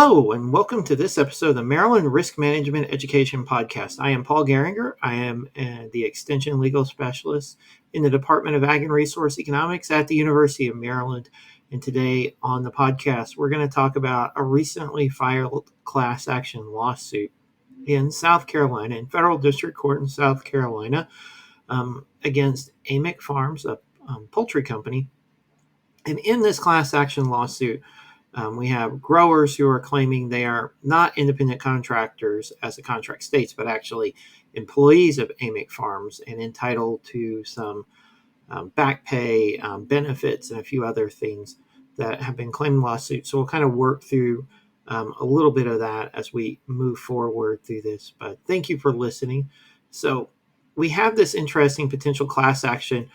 Hello, and welcome to this episode of the Maryland Risk Management Education Podcast. I am Paul Geringer. I am the Extension Legal Specialist in the Department of Ag and Resource Economics at the University of Maryland. And today on the podcast, we're going to talk about a recently filed class action lawsuit in South Carolina, in Federal District Court in South Carolina, against Amick Farms, a poultry company. And in this class action lawsuit, we have growers who are claiming they are not independent contractors, as the contract states, but actually employees of Amick Farms and entitled to some back pay, benefits, and a few other things that have been claimed in lawsuits. So we'll kind of work through a little bit of that as we move forward through this. But thank you for listening. So we have this interesting potential class action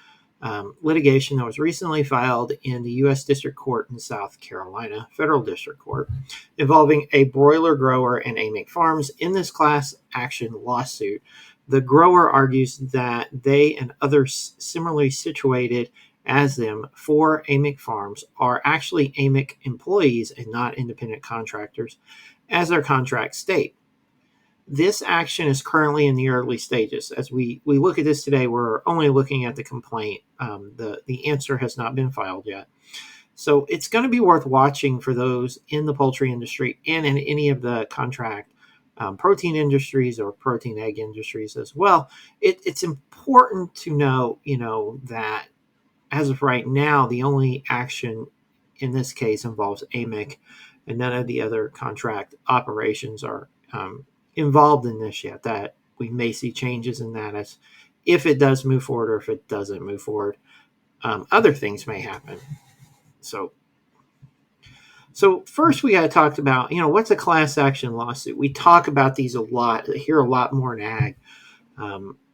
litigation that was recently filed in the U.S. District Court in South Carolina, Federal District Court, involving a broiler grower and Amick Farms. In this class action lawsuit, the grower argues that they and others similarly situated as them for Amick Farms are actually Amick employees and not independent contractors, as their contracts state. This action is currently in the early stages. As we look at this today, we're only looking at the complaint. The answer has not been filed yet. So it's going to be worth watching for those in the poultry industry and in any of the contract protein industries or protein egg industries as well. It's important to know, that as of right now, the only action in this case involves Amick, and none of the other contract operations are involved in this yet. That we may see changes in that as if it does move forward or if it doesn't move forward. Other things may happen. So first we got to talk about, what's a class action lawsuit? We talk about these a lot, hear a lot more in ag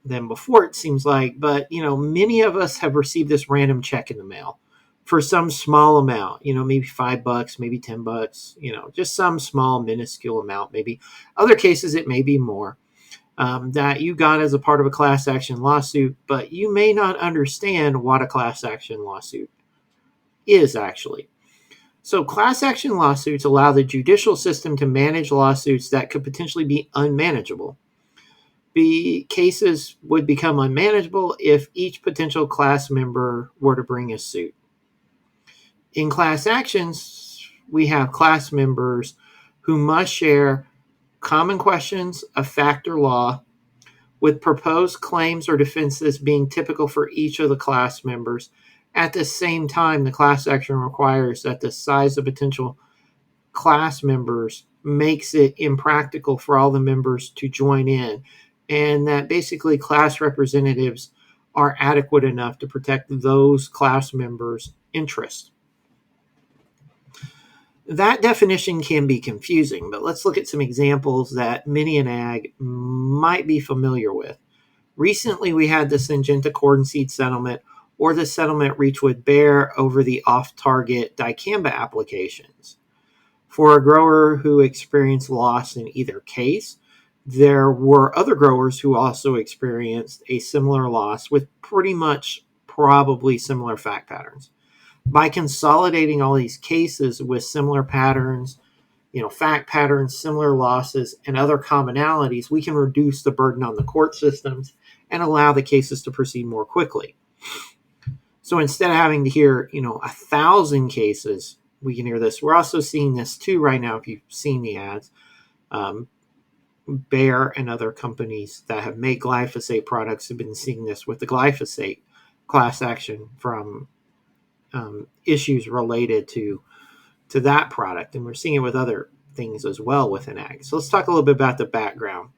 than before, it seems like. But, many of us have received this random check in the mail for some small amount, maybe $5, maybe $10, just some small minuscule amount. Maybe other cases, it may be more that you got as a part of a class action lawsuit, but you may not understand what a class action lawsuit is actually. So class action lawsuits allow the judicial system to manage lawsuits that could potentially be unmanageable. The cases would become unmanageable if each potential class member were to bring a suit. In class actions, we have class members who must share common questions of fact or law, with proposed claims or defenses being typical for each of the class members. At the same time, the class action requires that the size of potential class members makes it impractical for all the members to join in, and that basically class representatives are adequate enough to protect those class members' interests. That definition can be confusing, but let's look at some examples that many in ag might be familiar with. Recently, we had the Syngenta corn seed settlement, or the settlement reached with Bayer over the off-target dicamba applications. For a grower who experienced loss in either case, there were other growers who also experienced a similar loss with pretty much probably similar fact patterns. By consolidating all these cases with similar patterns, fact patterns, similar losses, and other commonalities, we can reduce the burden on the court systems and allow the cases to proceed more quickly. So instead of having to hear, 1,000 cases, we can hear this. We're also seeing this too right now, if you've seen the ads. Bayer and other companies that have made glyphosate products have been seeing this with the glyphosate class action from issues related to that product. And we're seeing it with other things as well within ag. So let's talk a little bit about the background.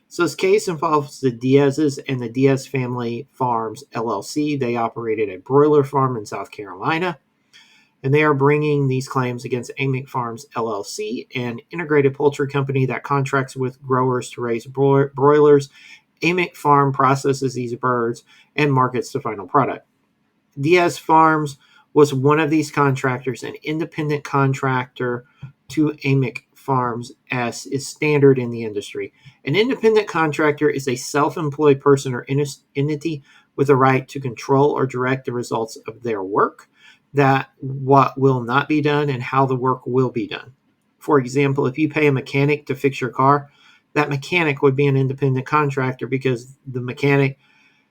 So this case involves the Diaz's and the Diaz Family Farms, LLC. They operated a broiler farm in South Carolina, and they are bringing these claims against Amick Farms, LLC, an integrated poultry company that contracts with growers to raise broilers. Amick Farm processes these birds and markets the final product. Diaz Farms was one of these contractors, an independent contractor to Amick Farms, as is standard in the industry. An independent contractor is a self-employed person or entity with a right to control or direct the results of their work, that what will not be done and how the work will be done. For example, if you pay a mechanic to fix your car, that mechanic would be an independent contractor because the mechanic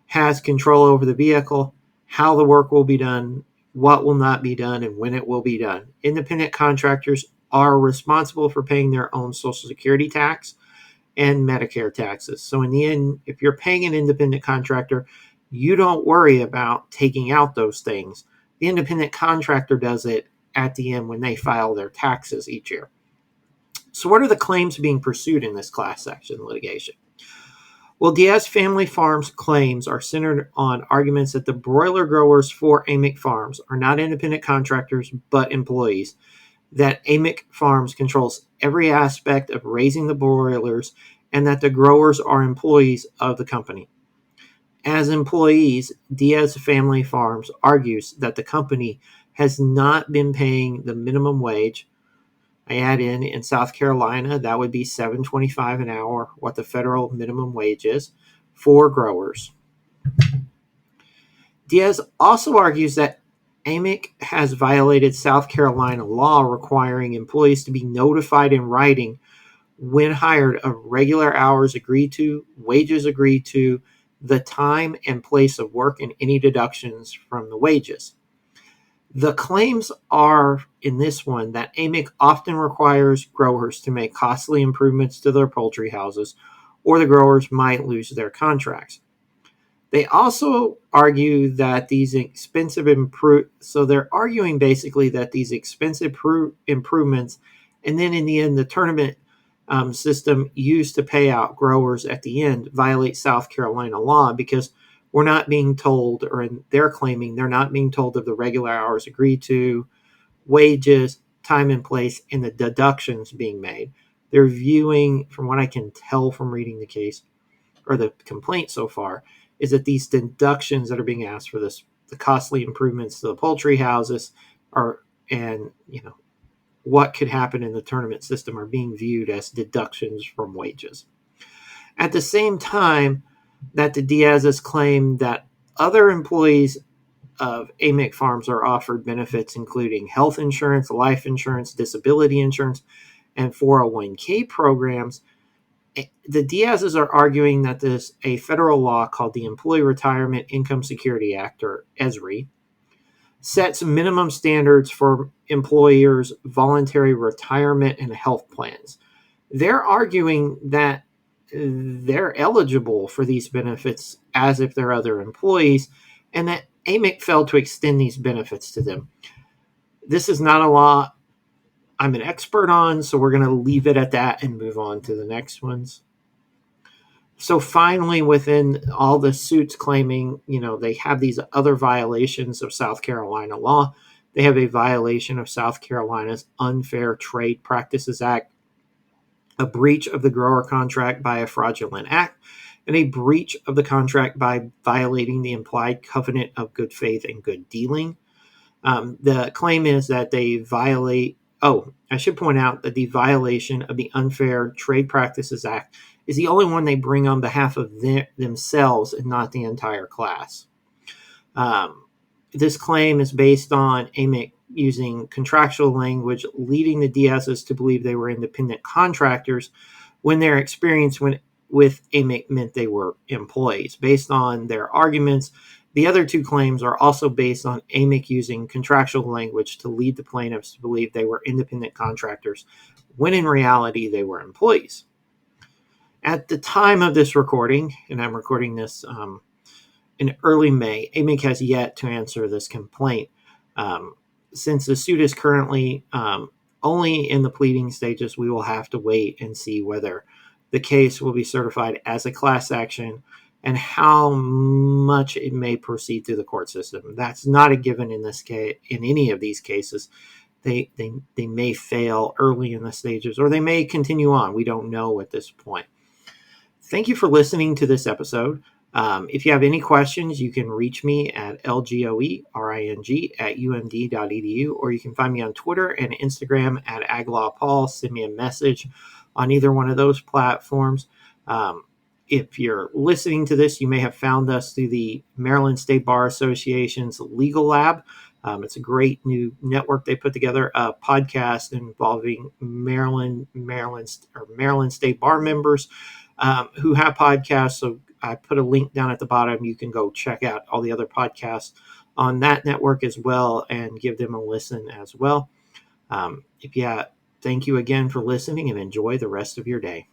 has control over the vehicle, how the work will be done, what will not be done, and when it will be done. Independent contractors are responsible for paying their own Social Security tax and Medicare taxes. So in the end, if you're paying an independent contractor, you don't worry about taking out those things. The independent contractor does it at the end when they file their taxes each year. So what are the claims being pursued in this class action litigation? Well, Diaz Family Farms claims are centered on arguments that the broiler growers for Amick Farms are not independent contractors but employees, that Amick Farms controls every aspect of raising the broilers, and that the growers are employees of the company. As employees, Diaz Family Farms argues that the company has not been paying the minimum wage. I add in South Carolina, that would be $7.25 an hour, what the federal minimum wage is for growers. Diaz also argues that Amick has violated South Carolina law requiring employees to be notified in writing when hired of regular hours agreed to, wages agreed to, the time and place of work, and any deductions from the wages. The claims are, in this one, that Amick often requires growers to make costly improvements to their poultry houses, or the growers might lose their contracts. They also argue that these expensive so they're arguing basically that these expensive improvements, and then in the end, the tournament system used to pay out growers at the end, violate South Carolina law because we're not being told, or they're claiming they're not being told of the regular hours agreed to, wages, time and place, and the deductions being made. They're viewing, from what I can tell from reading the case or the complaint so far, is that these deductions that are being asked for this, the costly improvements to the poultry houses, and what could happen in the tournament system are being viewed as deductions from wages. At the same time that the Diaz's claim that other employees of Amick Farms are offered benefits including health insurance, life insurance, disability insurance, and 401k programs, the Diaz's are arguing that there's a federal law called the Employee Retirement Income Security Act, or ESRI, sets minimum standards for employers' voluntary retirement and health plans. They're arguing that they're eligible for these benefits as if they're other employees, and that Amick failed to extend these benefits to them. This is not a law I'm an expert on, so we're going to leave it at that and move on to the next ones. So finally, within all the suits claiming, they have these other violations of South Carolina law. They have a violation of South Carolina's Unfair Trade Practices Act, a breach of the grower contract by a fraudulent act, and a breach of the contract by violating the implied covenant of good faith and good dealing. The claim is that they violate. Oh, I should point out that the violation of the Unfair Trade Practices Act is the only one they bring on behalf of themselves and not the entire class. This claim is based on Amick using contractual language, leading the Diaz's to believe they were independent contractors when their experience with Amick meant they were employees. Based on their arguments, the other two claims are also based on Amick using contractual language to lead the plaintiffs to believe they were independent contractors when in reality they were employees. At the time of this recording, and I'm recording this in early May, Amick has yet to answer this complaint. Since the suit is currently only in the pleading stages, we will have to wait and see whether the case will be certified as a class action and how much it may proceed through the court system. That's not a given in this case. In any of these cases, they may fail early in the stages, or they may continue on. We don't know at this point. Thank you for listening to this episode. If you have any questions, you can reach me at lgoering@umd.edu, or you can find me on Twitter and Instagram at aglawpaul. Send me a message on either one of those platforms. If you're listening to this, you may have found us through the Maryland State Bar Association's Legal Lab. It's a great new network they put together, a podcast involving Maryland State Bar members who have podcasts. So I put a link down at the bottom. You can go check out all the other podcasts on that network as well and give them a listen as well. Thank you again for listening and enjoy the rest of your day.